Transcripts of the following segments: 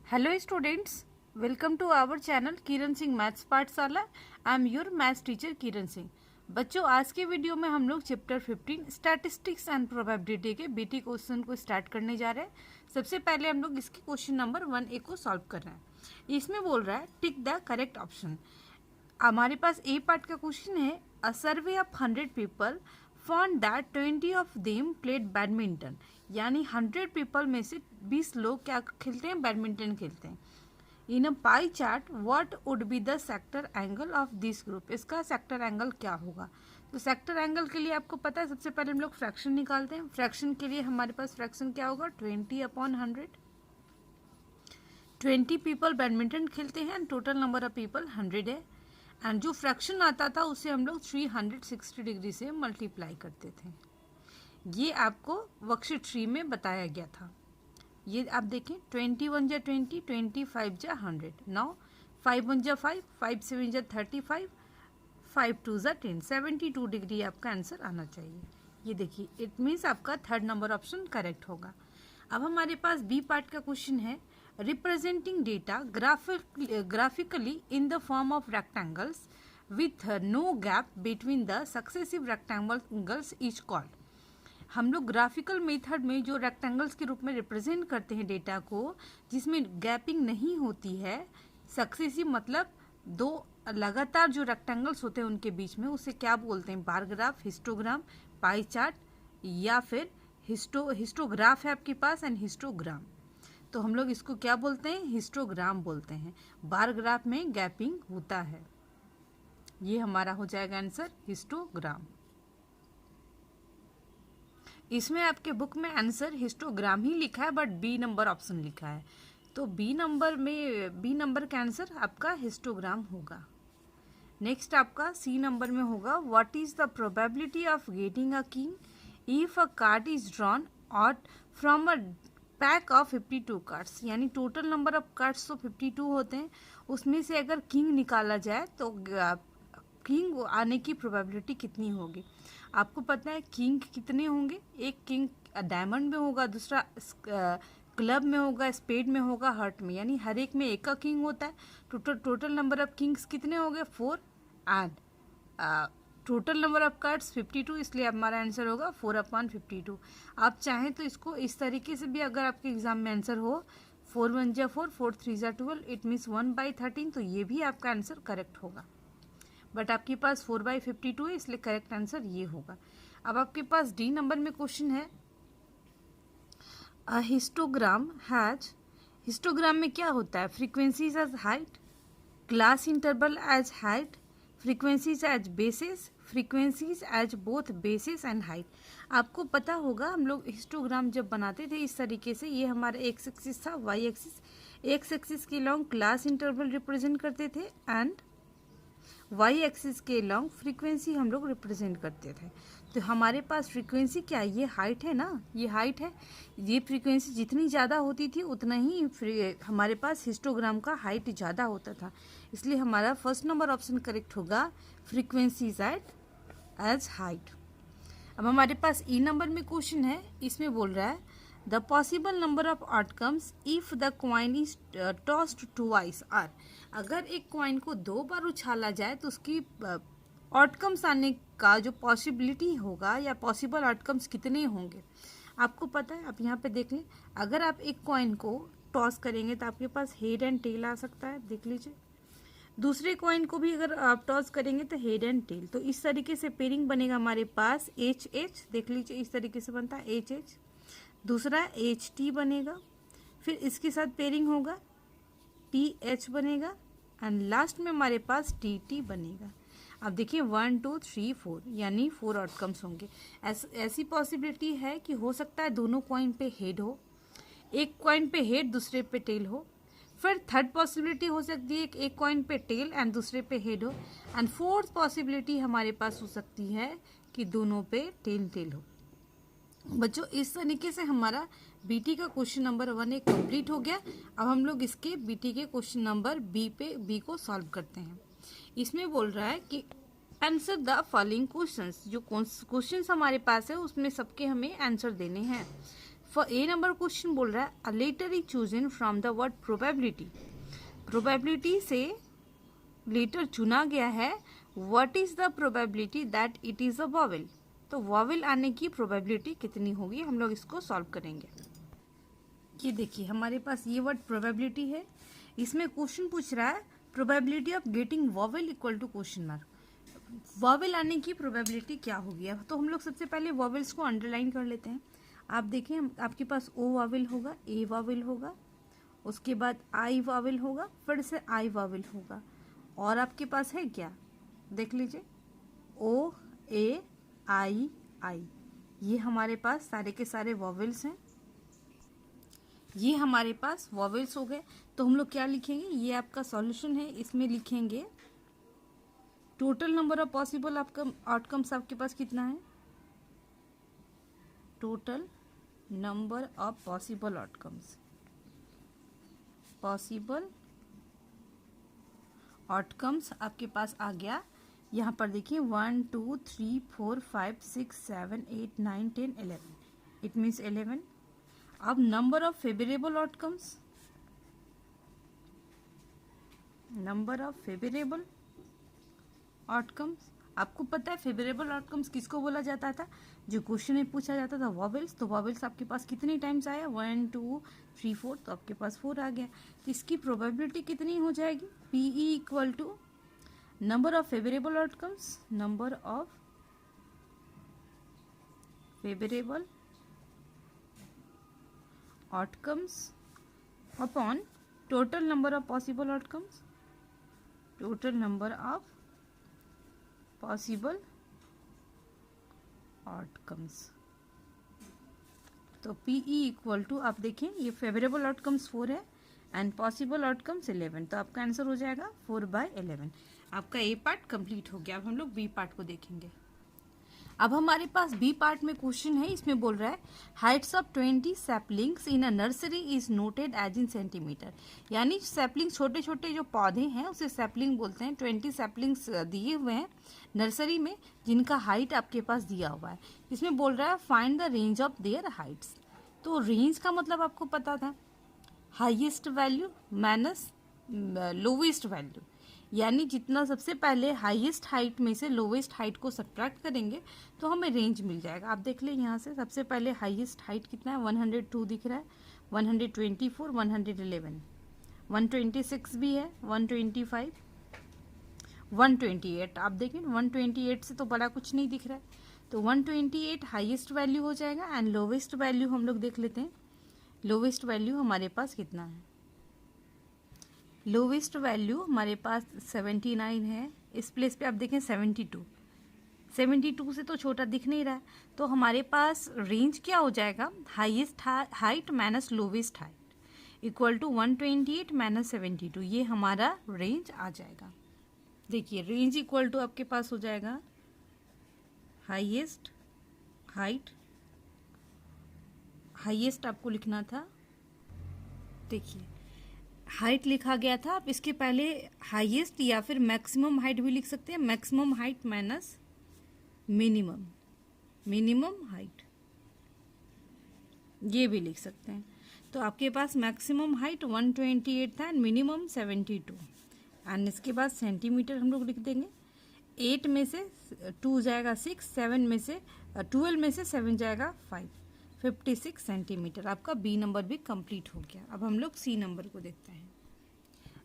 Hello students, welcome to our channel Kiran Singh maths पाठशाला। I am your maths teacher Kiran Singh. बच्चों, आज के वीडियो में हम लोग चैप्टर 15 स्टैटिस्टिक्स एंड प्रोबेबिलिटी के बीटी क्वेश्चन को स्टार्ट करने जा रहे हैं। सबसे पहले हम लोग इसके क्वेश्चन नंबर 1A को सॉल्व कर रहे हैं। इसमें बोल रहा है टिक द करेक्ट ऑप्शन। हमारे पास ए पार्ट का क्वेश्चन है, a survey of 100 people found that 20 of them played badminton. यानी 100 पीपल में से 20 लोग क्या खेलते हैं, बैडमिंटन खेलते हैं। In a pie chart what would be the sector angle of this group. इसका सेक्टर एंगल क्या होगा। तो सेक्टर एंगल के लिए आपको पता है, सबसे पहले हम लोग फ्रैक्शन निकालते हैं। फ्रैक्शन के लिए हमारे पास फ्रैक्शन क्या होगा, 20/100। 20 पीपल बैडमिंटन खेलते हैं and total number of people 100 है। एंड जो फ्रैक्शन आता था उसे हम लोग 360 डिग्री से मल्टीप्लाई करते थे। ये आपको वर्कशीट 3 में बताया गया था। ये आप देखें, 21 जा 20, 25 जा 100। नाउ 5 1 जा 5, 5 7 जा 35, 5 2 जा 10, 72 डिग्री आपका आंसर आना चाहिए। ये देखिए, इट मीन्स आपका थर्ड नंबर ऑप्शन करेक्ट होगा। अब हमारे पास बी पार्ट का क्वेश्चन है, representing data graphically in the form of rectangles with no gap between the successive rectangles is called. हम लोग ग्राफिकल मेथड में जो रेक्टेंगल्स के रूप में रिप्रेजेंट करते हैं डेटा को, जिसमें गैपिंग नहीं होती है, सक्सेसिव मतलब दो लगातार जो रेक्टेंगल्स होते हैं उनके बीच में, उसे क्या बोलते हैं, bar graph, histogram, pie chart या फिर हिस्टोग्राफ है आपके पास एंड हिस्टोग्राम। तो हम लोग इसको क्या बोलते हैं, हिस्टोग्राम बोलते हैं। बार ग्राफ में गैपिंग होता है। ये हमारा हो जाएगा आंसर हिस्टोग्राम। इसमें आपके बुक में आंसर हिस्टोग्राम ही लिखा है, बट बी नंबर ऑप्शन लिखा है। तो बी नंबर का आंसर आपका हिस्टोग्राम होगा। नेक्स्ट आपका सी नंबर में होगा, what is the probability of getting a king if a card is drawn out from a pack of 52 cards. यानी टोटल नंबर ऑफ कार्ड्स तो 52 होते हैं, उसमें से अगर किंग निकाला जाए तो किंग आने की प्रोबेबिलिटी कितनी होगी। आपको पता है किंग कितने होंगे, एक किंग डायमंड में होगा, दूसरा क्लब में होगा, स्पेड में होगा, हार्ट में, यानी हर एक में एक का किंग होता है। टोटल नंबर ऑफ किंग्स कितने हो गए, 4 and total number of cards 52, इसलिए हमारा आंसर होगा 4/52। आप चाहें तो इसको इस तरीके से भी, अगर आपके एग्जाम में आंसर हो 4 1 जा 4, 4 3 जा 12, इट मीन्स 1/13, तो ये भी आपका आंसर करेक्ट होगा। बट आपके पास 4/52 है, इसलिए करेक्ट आंसर ये होगा। अब आपके पास डी नंबर में क्वेश्चन है, अ हिस्टोग्राम हैज। हिस्टोग्राम में क्या होता है, frequencies as height, class interval as height, frequencies as basis, frequencies as both basis and height. आपको पता होगा, हम लोग हिस्टोग्राम जब बनाते थे इस तरीके से, ये हमारा एक्स एक्सिस था, वाई एक्सिस, एक्स एक्सिस के लॉन्ग क्लास इंटरवल रिप्रेजेंट करते थे एंड वाई एक्सिस के लॉन्ग फ्रीक्वेंसी हम लोग रिप्रेजेंट करते थे। तो हमारे पास फ्रीक्वेंसी क्या है, ये हाइट है ना, ये हाइट है। ये फ्रीक्वेंसी जितनी ज़्यादा होती थी उतना ही हमारे पास हिस्टोग्राम का हाइट ज़्यादा होता था, इसलिए हमारा फर्स्ट नंबर ऑप्शन करेक्ट होगा, फ्रीक्वेंसीज एज हाइट। अब हमारे पास ई नंबर में क्वेश्चन है, इसमें बोल रहा है, the possible number of outcomes if the coin is tossed twice are. अगर एक कॉइन को 2 बार उछाला जाए तो उसकी आउटकम्स आने का जो पॉसिबिलिटी होगा या पॉसिबल आउटकम्स कितने होंगे। आपको पता है, आप यहाँ पे देख लें, अगर आप एक कॉइन को टॉस करेंगे तो आपके पास हेड एंड टेल आ सकता है, देख लीजिए। दूसरे कॉइन को भी अगर आप टॉस करेंगे तो हेड एंड टेल। तो इस तरीके से पेयरिंग बनेगा हमारे पास एच एच, देख लीजिए इस तरीके से बनता है एच एच। दूसरा एच टी बनेगा, फिर इसके साथ पेयरिंग होगा टी एच बनेगा एंड लास्ट में हमारे पास टी टी बनेगा। अब देखिए 1 2 3 4, यानी 4 आउटकम्स होंगे। ऐसी पॉसिबिलिटी है कि हो सकता है दोनों कॉइन पे हेड हो, एक कॉइन पे हेड दूसरे पे टेल हो। फिर थर्ड पॉसिबिलिटी हो सकती है कि एक कॉइन पे टेल एंड दूसरे पे हेड हो। एंड फोर्थ पॉसिबिलिटी हमारे पास हो सकती है कि दोनों पे टेल हो। बच्चों, इस तरीके से हमारा बीटी का क्वेश्चन नंबर 1 कंप्लीट हो गया। अब हम लोग इसके बीटी के क्वेश्चन नंबर बी को सॉल्व करते हैं। इसमें बोल रहा है कि आंसर द फॉलोइंग क्वेश्चंस। जो क्वेश्चंस हमारे पास है उसमें सबके हमें आंसर देने हैं। फॉर ए नंबर क्वेश्चन बोल रहा है a letter is chosen from the word probability, probability से लेटर चुना गया है, what is the probability that it is a vowel, तो वॉवेल आने की प्रोबेबिलिटी कितनी होगी, हम लोग इसको सॉल्व करेंगे। ये देखिए हमारे पास ये वर्ड प्रोबेबिलिटी है, इसमें क्वेश्चन पूछ रहा है probability of getting vowel equal to question mark, vowel आने की प्रोबेबिलिटी क्या होगी। तो हम लोग सबसे पहले वॉवेल्स को अंडरलाइन कर लेते हैं। आप देखें आपके पास ओ वॉवेल होगा, ए वॉवेल होगा, उसके बाद आई वॉवेल होगा, फिर से आई वॉवेल होगा, और आपके पास है क्या, देख लीजिए ओ ए आई आई, ये हमारे पास सारे के सारे वॉवेल्स हैं, ये हमारे पास वॉवेल्स हो गए। तो हम लोग क्या लिखेंगे, ये आपका सॉल्यूशन है, इसमें लिखेंगे टोटल नंबर ऑफ पॉसिबल आपका आउटकम्स आपके पास कितना है, total number of possible outcomes, possible outcomes आपके पास आ गया। यहाँ पर देखिए 1 2 3 4 5 6 7 8 9 10 11, इट मीन्स 11। अब number of favourable outcomes, number of favourable outcomes, आपको पता है फेवरेबल आउटकम्स किसको बोला जाता था, जो क्वेश्चन में पूछा जाता था वॉवेल्स, तो वॉवेल्स आपके पास कितनी टाइम्स आया 1 2 3 4, तो आपके पास 4 आ गया। तो इसकी प्रोबेबिलिटी कितनी हो जाएगी, P E equal to number of favourable outcomes, number of favourable outcomes upon total number of possible outcomes, total number of possible outcomes. तो पीई इक्वल टू आप देखें ये फेवरेबल आउटकम्स 4 है एंड पॉसिबल आउटकम्स 11, तो आपका आंसर हो जाएगा 4/11। आपका ए पार्ट कंप्लीट हो गया। अब हम लोग बी पार्ट को देखेंगे। अब हमारे पास बी पार्ट में क्वेश्चन है, इसमें बोल रहा है heights of 20 saplings in a nursery is noted as in centimetre, यानी सैपलिंग छोटे छोटे जो पौधे हैं उसे सैपलिंग बोलते हैं। 20 सैपलिंग्स दिए हुए हैं नर्सरी में जिनका हाइट आपके पास दिया हुआ है। इसमें बोल रहा है find the range of their Heights, तो रेंज का मतलब आपको पता था highest value minus lowest value, यानी जितना सबसे पहले हाईएस्ट हाइट में से लोवेस्ट हाइट को सब्ट्रैक्ट करेंगे तो हमें रेंज मिल जाएगा। आप देख लें यहाँ से सबसे पहले हाईएस्ट हाइट कितना है 102 दिख रहा है, 124, 111, 126 भी है, 125, 128। आप देखें 128 से तो बड़ा कुछ नहीं दिख रहा है, तो 128 हाईएस्ट वैल्यू हो जाएगा एंड लोवेस्ट वैल्यू हम लोग देख लेते हैं। लोवेस्ट वैल्यू हमारे पास कितना है, लोवेस्ट वैल्यू हमारे पास 79 है। इस प्लेस पे आप देखें 72, 72 से तो छोटा दिख नहीं रहा है, तो हमारे पास रेंज क्या हो जाएगा, highest height minus lowest height equal to 128 minus 72, ये हमारा रेंज आ जाएगा। देखिए रेंज इक्वल टू आपके पास हो जाएगा हाईएस्ट हाइट, हाईएस्ट आपको लिखना था, देखिए हाइट लिखा गया था, आप इसके पहले हाईएस्ट या फिर मैक्सिमम हाइट भी लिख सकते हैं, maximum height minus minimum, minimum height ये भी लिख सकते हैं। तो आपके पास मैक्सिमम हाइट 128 था एंड मिनिमम 72, एंड इसके बाद सेंटीमीटर हम लोग लिख देंगे। 8 में से 2 जाएगा 6, 7 में से 12 में से 7 जाएगा 5, 56 सेंटीमीटर। आपका बी नंबर भी कंप्लीट हो गया। अब हम लोग सी नंबर को देखते हैं।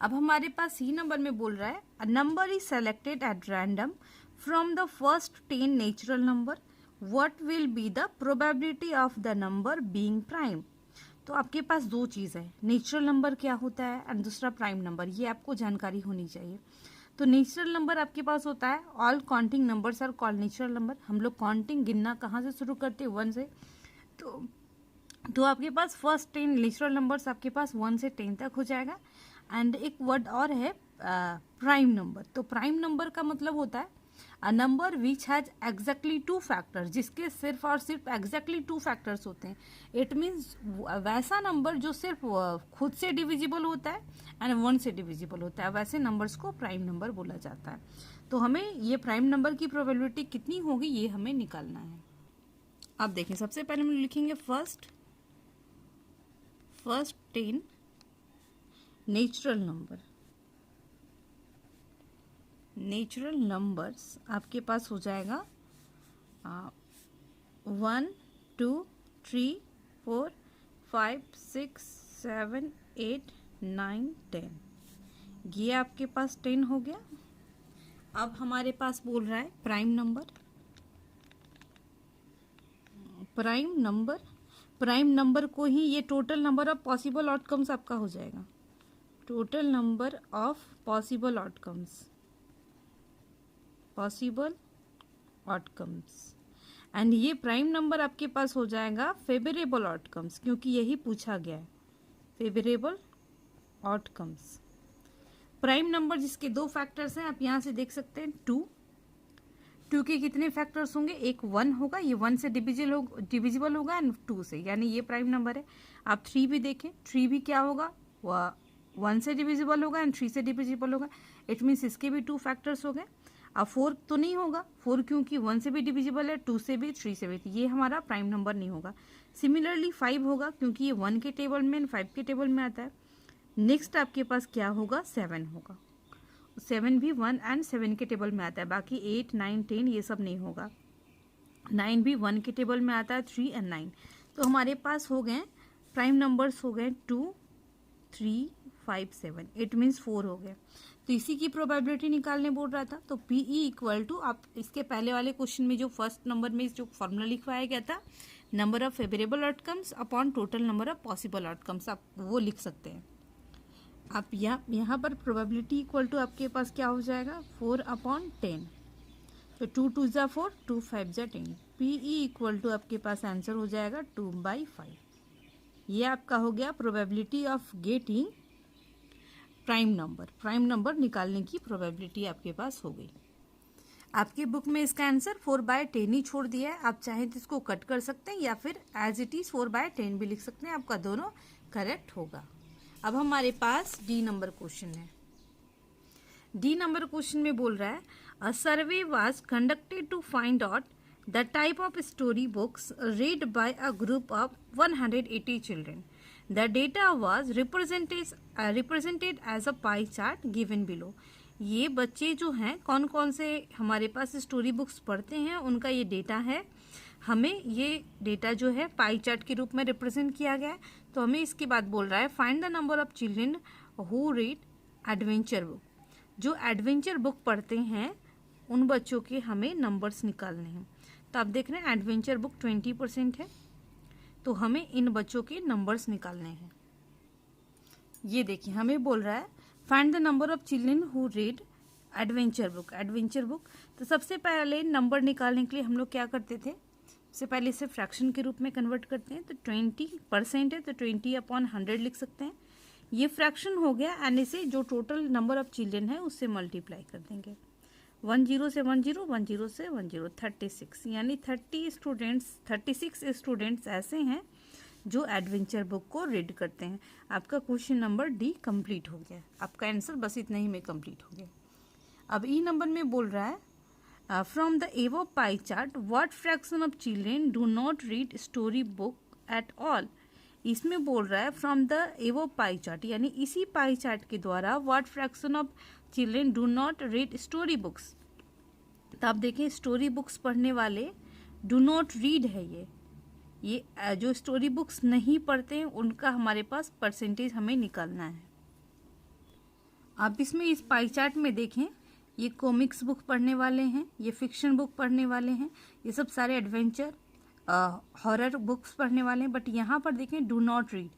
अब हमारे पास सी नंबर में बोल रहा है a number is selected at random from the first 10 natural number, what will be the probability of the number being prime. तो आपके पास दो चीज़ है, नेचुरल नंबर क्या होता है एंड दूसरा प्राइम नंबर, ये आपको जानकारी होनी चाहिए। तो नेचुरल नंबर आपके पास होता है all counting numbers are called natural number. हम लोग काउंटिंग गिनना कहाँ से शुरू करते हैं, 1 से। तो आपके पास फर्स्ट 10 नेचुरल नंबर्स आपके पास 1 से 10 तक हो जाएगा। एंड एक वर्ड और है प्राइम नंबर। तो प्राइम नंबर का मतलब होता है a number which has exactly 2 factors, जिसके सिर्फ और सिर्फ एग्जैक्टली 2 फैक्टर्स होते हैं। इट मीन्स वैसा नंबर जो सिर्फ खुद से डिविजिबल होता है एंड 1 से डिविजिबल होता है, वैसे नंबर्स को प्राइम नंबर बोला जाता है। तो हमें ये प्राइम नंबर की प्रोबेबिलिटी कितनी होगी ये हमें निकालना है। अब देखें सबसे पहले हम लिखेंगे first first 10 natural number. Natural numbers आपके पास हो जाएगा 1 2 3 4 5 6 7 8 9 10। ये आपके पास 10 हो गया। अब हमारे पास बोल रहा है प्राइम नंबर। प्राइम नंबर को ही ये total number of possible outcomes आपका हो जाएगा। Total number of possible outcomes and ये प्राइम नंबर आपके पास हो जाएगा फेवरेबल आउटकम्स, क्योंकि यही पूछा गया है, फेवरेबल आउटकम्स। प्राइम नंबर जिसके 2 फैक्टर्स हैं, आप यहाँ से देख सकते हैं 2 के कितने फैक्टर्स होंगे, एक 1 होगा, ये 1 से डिविजिबल होगा एंड 2 से, यानी ये प्राइम नंबर है। आप 3 भी देखें, 3 भी क्या होगा, 1 से डिविजिबल होगा एंड 3 से डिविजिबल होगा। इट मीन्स इसके भी 2 फैक्टर्स हो गए। अब 4 तो नहीं होगा, 4 क्योंकि 1 से भी डिविजिबल है, 2 से भी, 3 से भी, ये हमारा प्राइम नंबर नहीं होगा। सिमिलरली 5 होगा, क्योंकि ये 1 के टेबल में एंड 5 के टेबल में आता है। नेक्स्ट आपके पास क्या होगा, 7 होगा। 7 भी 1 एंड 7 के टेबल में आता है, बाकी 8 9 10 ये सब नहीं होगा। 9 भी 1 के टेबल में आता है, 3 एंड 9। तो हमारे पास हो गए प्राइम नंबर्स हो गए 2 3 5 7। इट मीन्स 4 हो गए। तो इसी की प्रोबेबिलिटी निकालने बोल रहा था। तो PE इक्वल टू, आप इसके पहले वाले क्वेश्चन में जो फर्स्ट नंबर में जो फॉर्मूला लिखवाया गया था, number of favourable outcomes upon total number of possible outcomes, आप वो लिख सकते हैं। आप यहाँ पर प्रोबेबिलिटी इक्वल टू आपके पास क्या हो जाएगा, 4/10। तो 2 2 ज़ा 4, 2 5 ज़ा 10। PE इक्वल टू आपके पास आंसर हो जाएगा 2/5। ये आपका हो गया probability of getting prime number निकालने की प्रोबेबिलिटी आपके पास हो गई। आपके बुक में इसका आंसर 4/10 ही छोड़ दिया है। आप चाहें तो इसको कट कर सकते हैं या फिर एज इट इज 4/10 भी लिख सकते हैं, आपका दोनों करेक्ट होगा। अब हमारे पास डी नंबर क्वेश्चन है। डी नंबर क्वेश्चन में बोल रहा है, a survey was conducted to find out the type of story books read by a group of 180 children. The data was represented as a pie chart given below. ये बच्चे जो हैं कौन कौन से हमारे पास स्टोरी बुक्स पढ़ते हैं, उनका ये डेटा है। हमें ये डेटा जो है पाई चार्ट के रूप में रिप्रेजेंट किया गया है। तो हमें इसके बाद बोल रहा है, find the number of children who read adventure book. जो एडवेंचर बुक पढ़ते हैं उन बच्चों के हमें नंबर्स निकालने हैं। तो आप देख रहे हैं एडवेंचर बुक 20% है, तो हमें इन बच्चों के नंबर्स निकालने हैं। ये देखिए हमें बोल रहा है find the number of children who read adventure book. तो सबसे पहले नंबर निकालने के लिए हम लोग क्या करते थे, सबसे पहले इसे फ्रैक्शन के रूप में कन्वर्ट करते हैं। तो 20% है तो 20/100 लिख सकते हैं। ये फ्रैक्शन हो गया एंड इसे जो टोटल नंबर ऑफ चिल्ड्रेन है उससे मल्टीप्लाई कर देंगे। 10 से 10, 10 से 10, 36, यानी 36 स्टूडेंट्स ऐसे हैं जो एडवेंचर बुक को रीड करते हैं। आपका क्वेश्चन नंबर डी कंप्लीट हो गया। आपका आंसर बस इतना ही में कंप्लीट हो गया। अब ई नंबर में बोल रहा है, from the above pi chart what fraction of children do not read story book at all. इसमें बोल रहा है from the above pie chart, यानी इसी पाई चार्ट के द्वारा what fraction of children do not read story books. तो आप देखें स्टोरी बुक्स पढ़ने वाले डू नॉट रीड है, ये जो स्टोरी बुक्स नहीं पढ़ते हैं उनका हमारे पास परसेंटेज हमें निकालना है। आप इसमें इस पाई चार्ट में देखें, ये कॉमिक्स बुक पढ़ने वाले हैं, ये फिक्शन बुक पढ़ने वाले हैं, ये सब सारे एडवेंचर हॉरर बुक्स पढ़ने वाले हैं। बट यहाँ पर देखें डू नॉट रीड,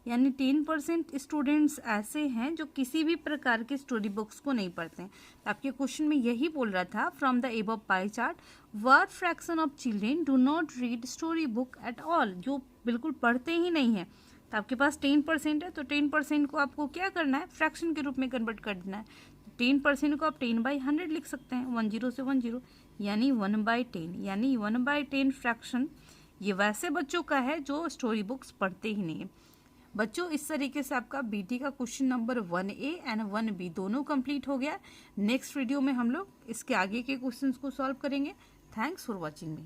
यानी 10% स्टूडेंट्स ऐसे हैं जो किसी भी प्रकार के स्टोरी बुक्स को नहीं पढ़ते हैं। तो आपके क्वेश्चन में यही बोल रहा था, from the above pi chart what fraction of children do not read story book at all, जो बिल्कुल पढ़ते ही नहीं है। तो आपके पास 10% है, तो 10% को आपको क्या करना है, फ्रैक्शन के रूप में कन्वर्ट कर देना है। 10% को आप 10/100 लिख सकते हैं, 10 से 10, यानी 1/10, यानी 1/10 फ्रैक्शन ये वैसे बच्चों का है जो स्टोरी बुक्स पढ़ते ही नहीं है। बच्चों इस तरीके से आपका बीटी का question number 1A and 1B दोनों कंप्लीट हो गया। नेक्स्ट वीडियो में हम लोग इसके आगे के क्वेश्चंस को सॉल्व करेंगे। Thanks for watching me.